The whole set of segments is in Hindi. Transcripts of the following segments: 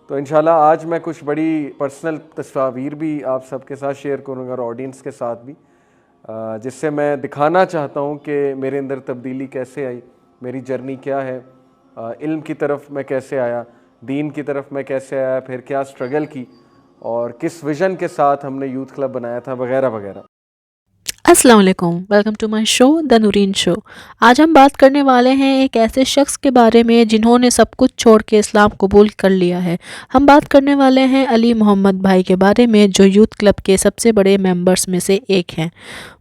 तो इंशाल्लाह आज मैं कुछ बड़ी पर्सनल तस्वीर भी आप सबके साथ शेयर करूँगा और ऑडियंस के साथ भी, जिससे मैं दिखाना चाहता हूँ कि मेरे अंदर तब्दीली कैसे आई, मेरी जर्नी क्या है, इल्म की तरफ मैं कैसे आया, दीन की तरफ मैं कैसे आया, फिर क्या स्ट्रगल की और किस विज़न के साथ हमने यूथ क्लब बनाया था वगैरह वगैरह। अस्सलाम वालेकुम, welcome to my show the Noorin show. आज हम बात करने वाले हैं एक ऐसे शख्स के बारे में जिन्होंने सब कुछ छोड़ के इस्लाम कबूल कर लिया है। हम बात करने वाले हैं अली मोहम्मद भाई के बारे में, जो यूथ क्लब के सबसे बड़े मेंबर्स में से एक हैं।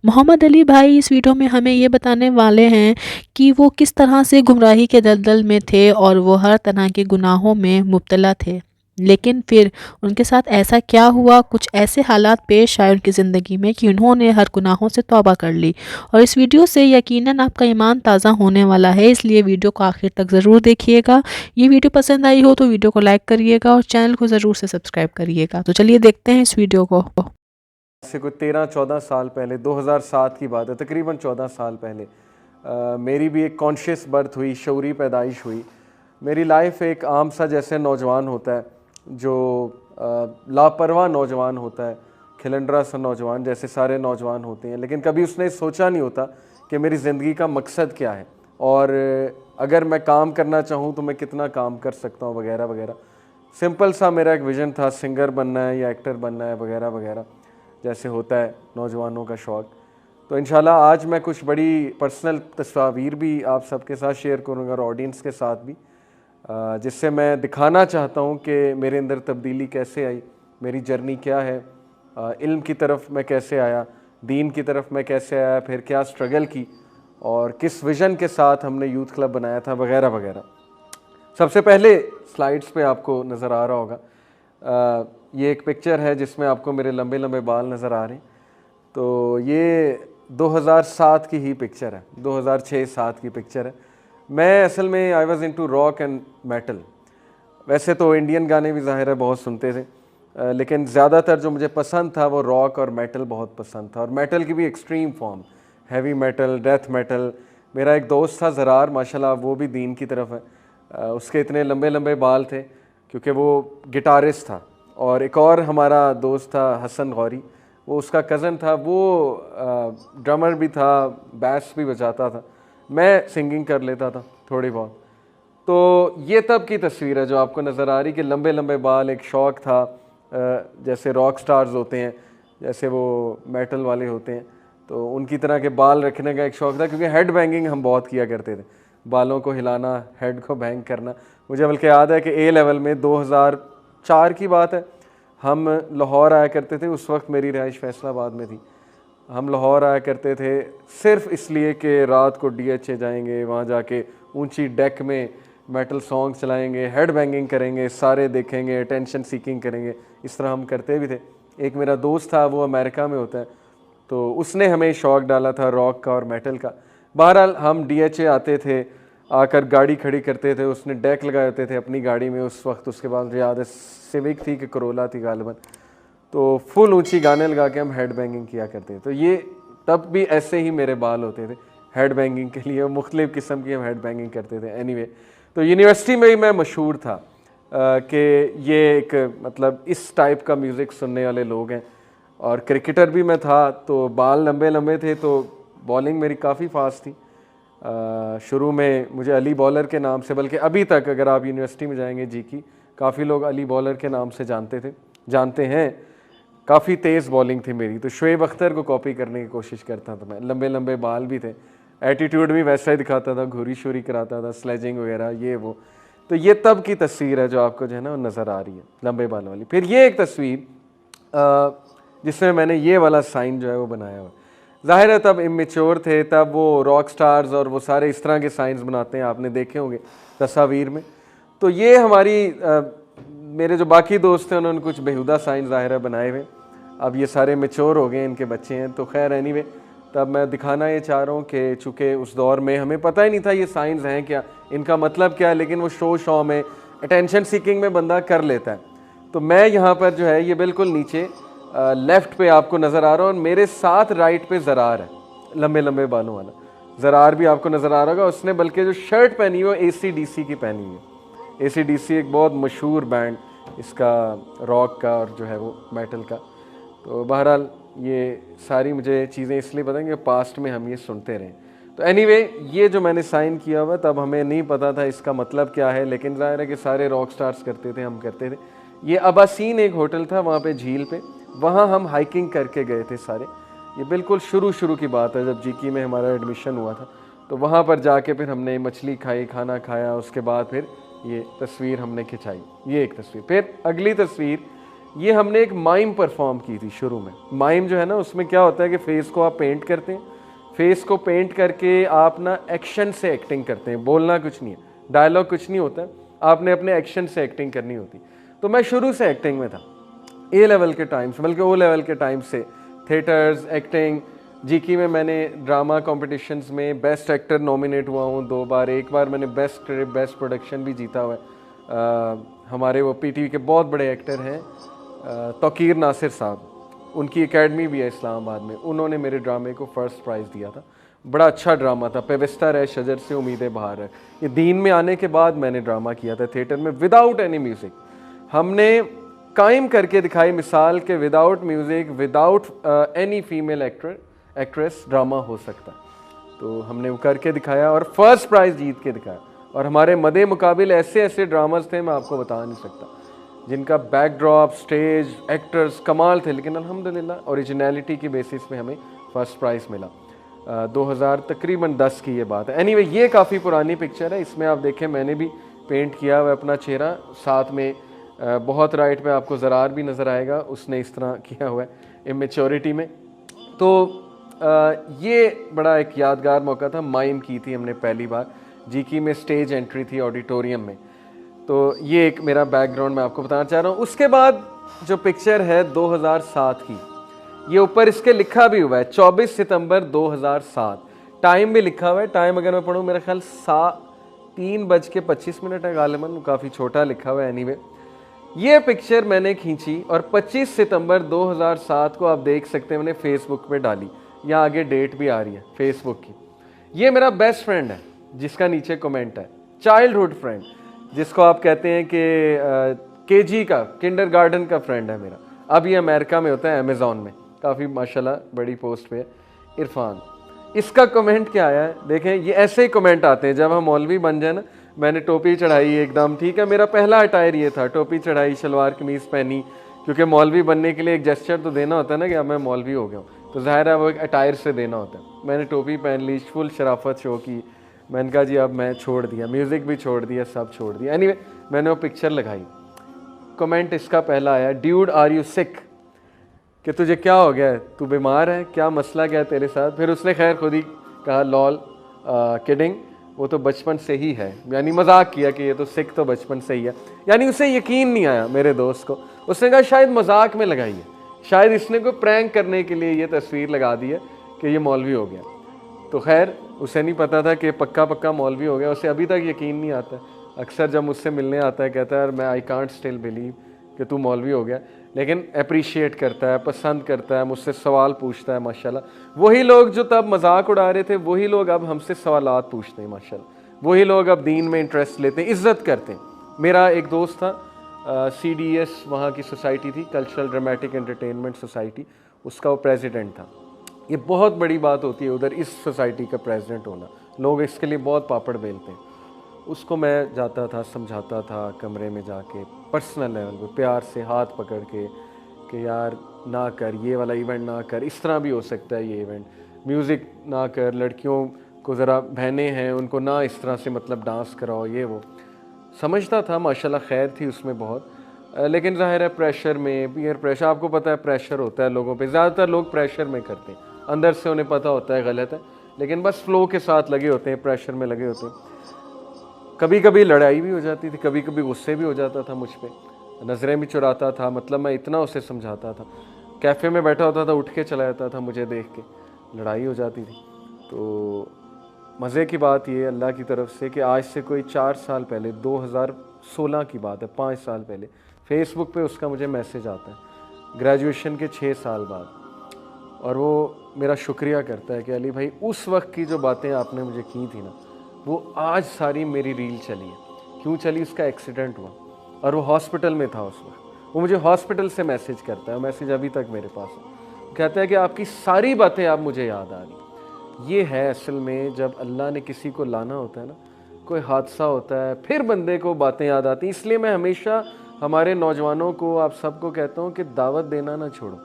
मोहम्मद अली भाई इस वीडियो में हमें ये बताने वाले हैं कि वो किस तरह से गुमराही के दलदल में थे और वो हर तरह के गुनाहों में मुब्तला थे, लेकिन फिर उनके साथ ऐसा क्या हुआ, कुछ ऐसे हालात पेश आए उनकी ज़िंदगी में कि उन्होंने हर गुनाहों से तौबा कर ली। और इस वीडियो से यकीनन आपका ईमान ताज़ा होने वाला है, इसलिए वीडियो को आखिर तक ज़रूर देखिएगा। ये वीडियो पसंद आई हो तो वीडियो को लाइक करिएगा और चैनल को ज़रूर से सब्सक्राइब करिएगा। तो चलिए देखते हैं इस वीडियो को। से कोई 13-14 साल पहले, 2007 की बात है, तकरीबन 14 साल पहले मेरी भी एक कॉन्शियस बर्थ हुई, शऊरी पैदाइश हुई। मेरी लाइफ एक आम सा जैसे नौजवान होता है, जो लापरवाह नौजवान होता है, खिलंडरा सा नौजवान जैसे सारे नौजवान होते हैं, लेकिन कभी उसने सोचा नहीं होता कि मेरी ज़िंदगी का मकसद क्या है और अगर मैं काम करना चाहूँ तो मैं कितना काम कर सकता हूँ वगैरह वगैरह। सिंपल सा मेरा एक विज़न था, सिंगर बनना है या एक्टर बनना है वगैरह वगैरह, जैसे होता है नौजवानों का शौक़। तो इंशाल्लाह आज मैं कुछ बड़ी पर्सनल तस्वीर भी आप सबके साथ शेयर करूँगा और ऑडियंस के साथ भी, जिससे मैं दिखाना चाहता हूँ कि मेरे अंदर तब्दीली कैसे आई, मेरी जर्नी क्या है, इल्म की तरफ मैं कैसे आया, दीन की तरफ मैं कैसे आया, फिर क्या स्ट्रगल की और किस विज़न के साथ हमने यूथ क्लब बनाया था वगैरह वगैरह। सबसे पहले स्लाइड्स पे आपको नज़र आ रहा होगा, ये एक पिक्चर है जिसमें आपको मेरे लंबे लंबे बाल नज़र आ रहे हैं। तो ये 2007 की ही पिक्चर है, 2006-07 की पिक्चर है। मैं असल में I was into rock and metal. वैसे तो इंडियन गाने भी ज़ाहिर है बहुत सुनते थे, लेकिन ज़्यादातर जो मुझे पसंद था वो रॉक और मेटल बहुत पसंद था, और मेटल की भी extreme form, heavy metal, death metal. मेरा एक दोस्त था ज़रार, माशाल्लाह वो भी दीन की तरफ है। उसके इतने लंबे लंबे बाल थे क्योंकि वो गिटारिस्ट था। और एक और हमारा दोस्त था हसन गौरी, वो उसका कज़न था, वो ड्रमर भी था, बैस भी बजाता था, मैं सिंगिंग कर लेता था थोड़ी बहुत। तो ये तब की तस्वीर है जो आपको नज़र आ रही कि लंबे लंबे बाल एक शौक़ था, जैसे रॉक स्टार्स होते हैं, जैसे वो मेटल वाले होते हैं, तो उनकी तरह के बाल रखने का एक शौक़ था, क्योंकि हेड बैंगिंग हम बहुत किया करते थे, बालों को हिलाना, हेड को बैंग करना। मुझे बल्कि याद है कि ए लेवल में 2004 की बात है, हम लाहौर आया करते थे। उस वक्त मेरी रहाइश फैसलाबाद में थी। हम लाहौर आया करते थे सिर्फ इसलिए कि रात को DHA जाएंगे, वहाँ जाके ऊंची डेक में मेटल सॉन्ग चलाएंगे, हेड बैंगिंग करेंगे, सारे देखेंगे, अटेंशन सीकिंग करेंगे। इस तरह हम करते भी थे। एक मेरा दोस्त था, वो अमेरिका में होता है, तो उसने हमें शौक़ डाला था रॉक का और मेटल का। बहरहाल हम DHA आते थे, आकर गाड़ी खड़ी करते थे, उसने डेक लगाए होते थे अपनी गाड़ी में। उस वक्त उसके बाद मुझे याद है सिविक थी कि करोला थी गालिबन, तो फुल ऊंची गाने लगा के हम हेड बैंगिंग किया करते थे। तो ये तब भी ऐसे ही मेरे बाल होते थे हेड बैंगिंग के लिए, मुख्तलिफ़ किस्म की हम हेड बैंगिंग करते थे। एनीवे, तो यूनिवर्सिटी में ही मैं मशहूर था कि ये एक मतलब इस टाइप का म्यूज़िक सुनने वाले लोग हैं। और क्रिकेटर भी मैं था, तो बाल लंबे लंबे थे, तो बॉलिंग मेरी काफ़ी फास्ट थी। शुरू में मुझे अली बॉलर के नाम से, बल्कि अभी तक अगर आप यूनिवर्सिटी में जाएंगे जी की, काफ़ी लोग अली बॉलर के नाम से जानते हैं। काफ़ी तेज़ बॉलिंग थी मेरी, तो शुएब अख्तर को कॉपी करने की कोशिश करता था मैं। लंबे लंबे बाल भी थे, एटीट्यूड भी वैसा ही दिखाता था, घुरी शुरी कराता था, स्लेजिंग वगैरह ये वो। तो ये तब की तस्वीर है जो आपको जो है ना नज़र आ रही है, लंबे बालों वाली। फिर ये एक तस्वीर जिसमें मैंने ये वाला साइन जो है वो बनाया हुआ। ज़ाहिर है तब इमेच्योर थे, तब वो रॉक स्टार्स और वो सारे इस तरह के साइंस बनाते हैं, आपने देखे होंगे तस्वीर में। तो ये हमारी मेरे जो बाकी दोस्त हैं उन्होंने कुछ बेहुदा साइंस ज़ाहिर है बनाए हुए। अब ये सारे मैच्योर हो गए, इनके बच्चे हैं, तो खैर एनीवे, तब मैं दिखाना ये चाह रहा हूँ कि चूँकि उस दौर में हमें पता ही नहीं था ये साइंस हैं क्या, इनका मतलब क्या है, लेकिन वो शो में अटेंशन सीकिंग में बंदा कर लेता है। तो मैं यहाँ पर जो है ये बिल्कुल नीचे लेफ़्ट पे आपको नज़र आ रहा है, और मेरे साथ राइट पे ज़रार है, लंबे लंबे बालों वाला ज़रार भी आपको नज़र आ रहा होगा। उसने बल्कि जो शर्ट पहनी हुई है AC/DC की पहनी हुई है। AC/DC एक बहुत मशहूर बैंड, इसका रॉक का और जो है वो मेटल का। तो बहरहाल ये सारी मुझे चीज़ें इसलिए पता हैं कि पास्ट में हम ये सुनते रहे। तो एनीवे ये जो मैंने साइन किया हुआ तब हमें नहीं पता था इसका मतलब क्या है, लेकिन ज़ाहिर है कि सारे रॉक स्टार्स करते थे, हम करते थे। ये अबासीन एक होटल था वहाँ पे झील पे, वहाँ हम हाइकिंग करके गए थे सारे। ये बिल्कुल शुरू की बात है जब जीकी में हमारा एडमिशन हुआ था। तो वहाँ पर जाके फिर हमने मछली खाई, खाना खाया, उसके बाद फिर ये तस्वीर हमने खिंचाई। ये एक तस्वीर। फिर अगली तस्वीर, ये हमने एक माइम परफॉर्म की थी शुरू में। माइम जो है ना, उसमें क्या होता है कि फेस को आप पेंट करते हैं, फेस को पेंट करके आप ना एक्शन से एक्टिंग करते हैं, बोलना कुछ नहीं है, डायलॉग कुछ नहीं होता, आपने अपने एक्शन से एक्टिंग करनी होती। तो मैं शुरू से एक्टिंग में था, ए लेवल के टाइम से, बल्कि ओ लेवल के टाइम से थिएटर्स, एक्टिंग। जीकी में मैंने ड्रामा कॉम्पिटिशन्स में बेस्ट एक्टर नॉमिनेट हुआ हूँ 2 बार। एक बार मैंने बेस्ट प्रोडक्शन भी जीता हुआ है। हमारे वो पीटीवी के बहुत बड़े एक्टर हैं तौकीर नासिर साहब, उनकी एकेडमी भी है इस्लामाबाद में, उन्होंने मेरे ड्रामे को फर्स्ट प्राइज़ दिया था। बड़ा अच्छा ड्रामा था, पेविस्ता रहे शजर से उम्मीदें बाहर है। ये दीन में आने के बाद मैंने ड्रामा किया था थिएटर में विदाउट एनी म्यूज़िक। हमने कायम करके दिखाई मिसाल के without music, without any female actress drama हो सकता। तो हमने वो करके दिखाया और फर्स्ट प्राइज़ जीत के दिखाया। और हमारे मदे मुकाबिल ऐसे ऐसे ड्रामास थे मैं आपको बता नहीं सकता, जिनका बैकड्रॉप, स्टेज, एक्टर्स कमाल थे, लेकिन अल्हम्दुलिल्लाह ओरिजिनलिटी की बेसिस पे हमें फ़र्स्ट प्राइज़ मिला। 2000 तकरीबन 10 की ये बात है। एनीवे ये काफ़ी पुरानी पिक्चर है, इसमें आप देखें मैंने भी पेंट किया हुआ अपना चेहरा, साथ में बहुत राइट में आपको ज़रार भी नज़र आएगा, उसने इस तरह किया हुआ है इमेच्योरिटी में। तो ये बड़ा एक यादगार मौका था। माइम की थी हमने पहली बार, जीकी में स्टेज एंट्री थी ऑडिटोरियम में। तो ये एक मेरा बैकग्राउंड मैं आपको बताना चाह रहा हूँ। उसके बाद जो पिक्चर है 2007 की, ये ऊपर इसके लिखा भी हुआ है 24 सितंबर 2007, टाइम भी लिखा हुआ है। टाइम अगर मैं पढ़ूँ मेरा ख्याल 3:25 है गालिबन, काफ़ी छोटा लिखा हुआ है। एनीवे ये पिक्चर मैंने खींची और 25 सितंबर 2007 को आप देख सकते हैं मैंने फेसबुक पे डाली, यहाँ आगे डेट भी आ रही है फेसबुक की। ये मेरा बेस्ट फ्रेंड है जिसका नीचे कमेंट है, चाइल्डहुड फ्रेंड जिसको आप कहते हैं कि केजी का, किंडरगार्टन का फ्रेंड है मेरा। अब ये अमेरिका में होता है, अमेज़ॉन में, काफ़ी माशाल्लाह बड़ी पोस्ट पे है, इरफान। इसका कमेंट क्या आया है देखें, ये ऐसे ही कमेंट आते हैं जब हम मौलवी बन जाए ना। मैंने टोपी चढ़ाई एकदम, ठीक है, मेरा पहला अटायर ये था, टोपी चढ़ाई, शलवार कमीज़ पहनी, क्योंकि मौलवी बनने के लिए एक जेस्चर तो देना होता है ना कि अब मैं मौलवी हो गया हूँ, तो ज़ाहिर है वो एक अटायर से देना होता है। मैंने टोपी पहन ली, फुल शराफत शो की। मैंने कहा जी अब मैं छोड़ दिया, म्यूज़िक भी छोड़ दिया, सब छोड़ दिया। एनीवे मैंने वो पिक्चर लगाई। कमेंट इसका पहला आया, ड्यूड आर यू सिक, कि तुझे क्या हो गया है, तू बीमार है क्या, मसला क्या है तेरे साथ। फिर उसने खैर खुद ही कहा लॉल किडिंग, वो तो बचपन से ही है, यानी मजाक किया कि ये तो सिक तो बचपन से ही है। यानी उसे यकीन नहीं आया मेरे दोस्त को, उसने कहा शायद मजाक में लगाई है, शायद इसने कोई प्रैंक करने के लिए ये तस्वीर लगा दी है कि ये मौलवी हो गया। तो खैर उसे नहीं पता था कि पक्का मौलवी हो गया, उसे अभी तक यकीन नहीं आता। अक्सर जब मुझसे मिलने आता है कहता है मैं आई कांट स्टिल बिलीव कि तू मौलवी हो गया, लेकिन अप्रिशिएट करता है, पसंद करता है, मुझसे सवाल पूछता है माशाल्लाह। वही लोग जो तब मजाक उड़ा रहे थे वही लोग अब हमसे सवालात पूछते हैं माशाल्लाह। वही लोग अब दीन में इंटरेस्ट लेते हैं, इज़्ज़त करते हैं। मेरा एक दोस्त था CDS, वहाँ की सोसाइटी थी, कल्चरल ड्रामेटिक एंटरटेनमेंट सोसाइटी, उसका वो प्रेसिडेंट था। ये बहुत बड़ी बात होती है उधर इस सोसाइटी का प्रेसिडेंट होना, लोग इसके लिए बहुत पापड़ बेलते हैं। उसको मैं जाता था, समझाता था कमरे में जाके, पर्सनल लेवल पे प्यार से हाथ पकड़ के कि यार ना कर, ये वाला इवेंट ना कर, इस तरह भी हो सकता है ये इवेंट, म्यूज़िक ना कर, लड़कियों को ज़रा बहनें हैं उनको ना इस तरह से मतलब डांस कराओ, ये वो समझता था माशाल्लाह, खैर थी उसमें बहुत। लेकिन ज़ाहिर है प्रेशर में, पीयर प्रेशर, आपको पता है प्रेशर होता है लोगों पे, ज़्यादातर लोग प्रेशर में करते हैं, अंदर से उन्हें पता होता है गलत है, लेकिन बस फ्लो के साथ लगे होते हैं, प्रेशर में लगे होते हैं। कभी कभी लड़ाई भी हो जाती थी, कभी कभी गुस्से भी हो जाता था मुझ पे, नज़रें भी चुराता था, मतलब मैं इतना उसे समझाता था। कैफ़े में बैठा होता था, उठ के चला जाता था मुझे देख के, लड़ाई हो जाती थी। तो मज़े की बात ये अल्लाह की तरफ से कि आज से कोई 4 साल पहले, 2016 की बात है, 5 साल पहले, फेसबुक पे उसका मुझे मैसेज आता है ग्रेजुएशन के 6 साल बाद, और वो मेरा शुक्रिया करता है कि अली भाई उस वक्त की जो बातें आपने मुझे की थी ना, वो आज सारी मेरी रील चली है। क्यों चली? उसका एक्सीडेंट हुआ, और वो हॉस्पिटल में था उस वक्त। वो मुझे हॉस्पिटल से मैसेज करता है, मैसेज अभी तक मेरे पास है। कहता है कि आपकी सारी बातें अब मुझे याद आ रही। ये है असल में जब अल्लाह ने किसी को लाना होता है ना, कोई हादसा होता है, फिर बंदे को बातें याद आती हैं। इसलिए मैं हमेशा हमारे नौजवानों को, आप सबको कहता हूँ कि दावत देना ना छोड़ो।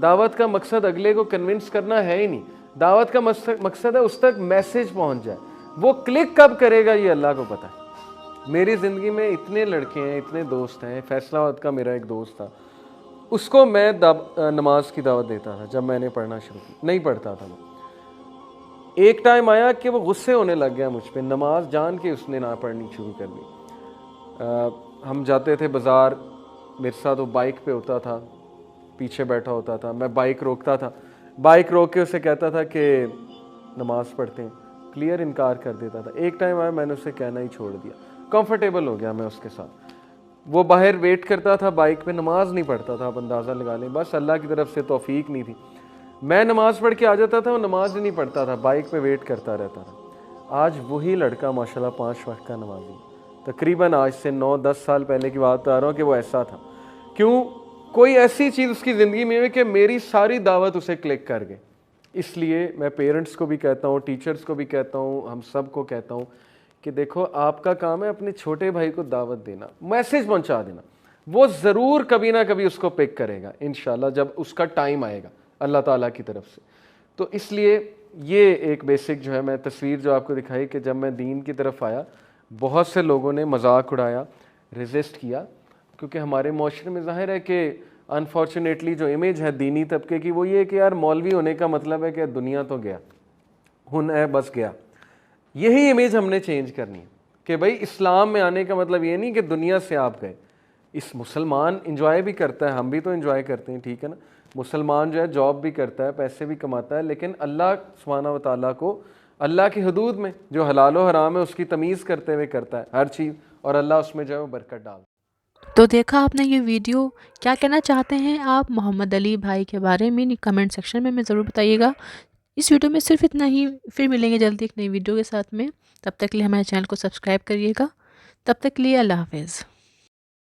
दावत का मकसद अगले को कन्विंस करना है ही नहीं, दावत का मकसद है उस तक मैसेज पहुँच जाए। वो क्लिक कब करेगा ये अल्लाह को पता है। मेरी ज़िंदगी में इतने लड़के हैं, इतने दोस्त हैं। फैसलाबाद का मेरा एक दोस्त था, उसको मैं नमाज की दावत देता था जब मैंने पढ़ना शुरू की। नहीं पढ़ता था मैं। एक टाइम आया कि वो गुस्से होने लग गया मुझ पे, नमाज जान के उसने ना पढ़नी शुरू कर दी। हम जाते थे बाज़ार, मेरे साथ वो बाइक पे होता था, पीछे बैठा होता था, मैं बाइक रोकता था, बाइक रोक के उसे कहता था कि नमाज पढ़ते हैं, क्लियर इनकार कर देता था। एक टाइम आया मैंने उसे कहना ही छोड़ दिया, कंफर्टेबल हो गया मैं उसके साथ। वो बाहर वेट करता था बाइक पे, नमाज नहीं पढ़ता था, आप अंदाज़ा लगा लें। बस अल्लाह की तरफ से तौफीक नहीं थी। मैं नमाज़ पढ़ के आ जाता था, वो नमाज ही नहीं पढ़ता था, बाइक पे वेट करता रहता था। आज वही लड़का माशाल्लाह 5 वक्त का नमाजी, तकरीबन आज से 9-10 साल पहले की बात बता रहा हूँ कि वो ऐसा था। क्यों? कोई ऐसी चीज़ उसकी ज़िंदगी में हुई कि मेरी सारी दावत उसे क्लिक कर गई। इसलिए मैं पेरेंट्स को भी कहता हूँ, टीचर्स को भी कहता हूँ, हम सब को कहता हूँ कि देखो आपका काम है अपने छोटे भाई को दावत देना, मैसेज पहुँचा देना। वो ज़रूर कभी ना कभी उसको पिक करेगा इंशाल्लाह, जब उसका टाइम आएगा अल्लाह ताला की तरफ से। तो इसलिए ये एक बेसिक जो है मैं तस्वीर जो आपको दिखाई कि जब मैं दीन की तरफ आया, बहुत से लोगों ने मजाक उड़ाया, रेजिस्ट किया, क्योंकि हमारे माशरे में ज़ाहिर है कि अनफॉर्चुनेटली जो इमेज है दीनी तबके की वो ये है कि यार मौलवी होने का मतलब है कि दुनिया तो गया, हुन है बस गया। यही इमेज हमने चेंज करनी है कि भाई इस्लाम में आने का मतलब ये नहीं कि दुनिया से आप गए। इस मुसलमान इंजॉय भी करता है, हम भी तो इंजॉय करते हैं, ठीक है ना। मुसलमान जो है जॉब भी करता है, पैसे भी कमाता है, लेकिन अल्लाह सुब्हानहू व तआला को अल्लाह की हदूद में जो हलाल व हराम है उसकी तमीज़ करते हुए करता है हर चीज़, और अल्लाह उसमें जो है वो बरकत डाल। तो देखा आपने ये वीडियो, क्या कहना चाहते हैं आप मोहम्मद अली भाई के बारे में? कमेंट सेक्शन में ज़रूर बताइएगा। इस वीडियो में सिर्फ इतना ही, फिर मिलेंगे जल्दी एक नई वीडियो के साथ में। तब तक के लिए हमारे चैनल को सब्सक्राइब करिएगा। तब तक के लिए अल्लाह हाफ़िज़।